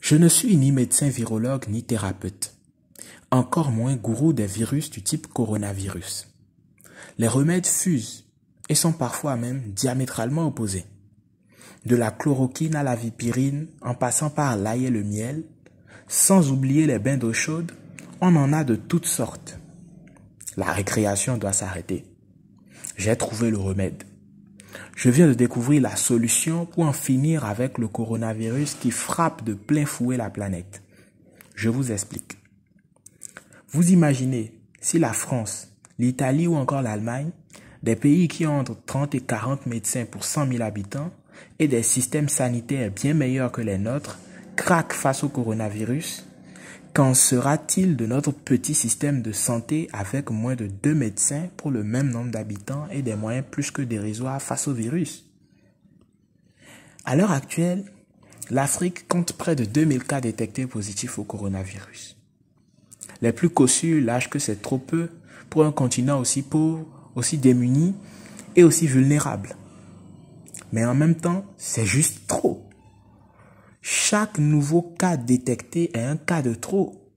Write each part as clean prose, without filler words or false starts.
Je ne suis ni médecin virologue ni thérapeute, encore moins gourou des virus du type coronavirus. Les remèdes fusent et sont parfois même diamétralement opposés. De la chloroquine à la vipirine, en passant par l'ail et le miel, sans oublier les bains d'eau chaude, on en a de toutes sortes. La récréation doit s'arrêter. J'ai trouvé le remède. Je viens de découvrir la solution pour en finir avec le coronavirus qui frappe de plein fouet la planète. Je vous explique. Vous imaginez si la France, l'Italie ou encore l'Allemagne, des pays qui ont entre 30 et 40 médecins pour 100 000 habitants et des systèmes sanitaires bien meilleurs que les nôtres, craquent face au coronavirus, qu'en sera-t-il de notre petit système de santé avec moins de 2 médecins pour le même nombre d'habitants et des moyens plus que dérisoires face au virus? À l'heure actuelle, l'Afrique compte près de 2000 cas détectés positifs au coronavirus. Les plus cossus lâchent que c'est trop peu pour un continent aussi pauvre, aussi démuni et aussi vulnérable. Mais en même temps, c'est juste trop. Chaque nouveau cas détecté est un cas de trop.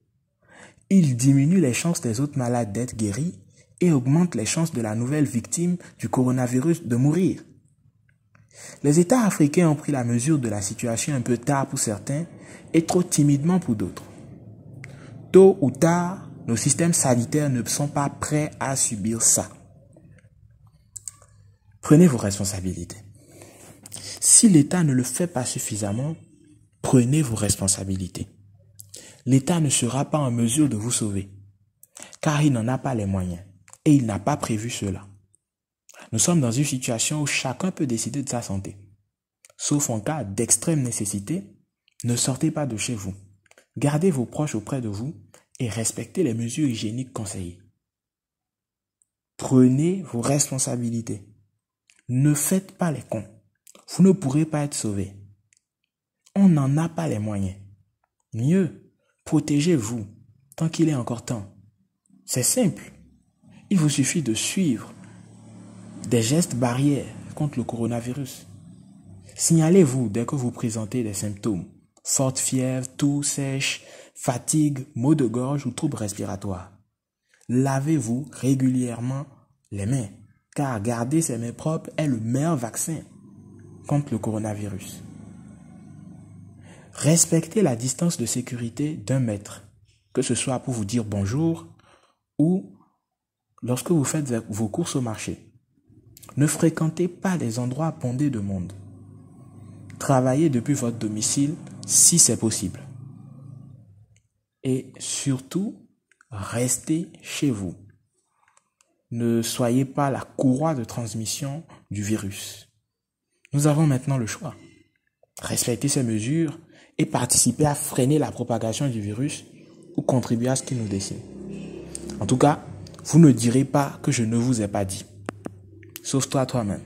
Il diminue les chances des autres malades d'être guéris et augmente les chances de la nouvelle victime du coronavirus de mourir. Les États africains ont pris la mesure de la situation un peu tard pour certains et trop timidement pour d'autres. Tôt ou tard, nos systèmes sanitaires ne sont pas prêts à subir ça. Prenez vos responsabilités. Si l'État ne le fait pas suffisamment, prenez vos responsabilités. L'État ne sera pas en mesure de vous sauver, car il n'en a pas les moyens et il n'a pas prévu cela. Nous sommes dans une situation où chacun peut décider de sa santé. Sauf en cas d'extrême nécessité, ne sortez pas de chez vous. Gardez vos proches auprès de vous et respectez les mesures hygiéniques conseillées. Prenez vos responsabilités. Ne faites pas les cons. Vous ne pourrez pas être sauvé. On n'en a pas les moyens. Mieux, protégez-vous tant qu'il est encore temps. C'est simple. Il vous suffit de suivre des gestes barrières contre le coronavirus. Signalez-vous dès que vous présentez des symptômes. Forte fièvre, toux sèche, fatigue, maux de gorge ou troubles respiratoires. Lavez-vous régulièrement les mains, car garder ses mains propres est le meilleur vaccin contre le coronavirus. Respectez la distance de sécurité d'1 mètre, que ce soit pour vous dire bonjour ou lorsque vous faites vos courses au marché. Ne fréquentez pas les endroits bondés de monde. Travaillez depuis votre domicile si c'est possible. Et surtout, restez chez vous. Ne soyez pas la courroie de transmission du virus. Nous avons maintenant le choix. Respecter ces mesures et participer à freiner la propagation du virus ou contribuer à ce qu'il nous décime. En tout cas, vous ne direz pas que je ne vous ai pas dit. Sauve-toi toi-même.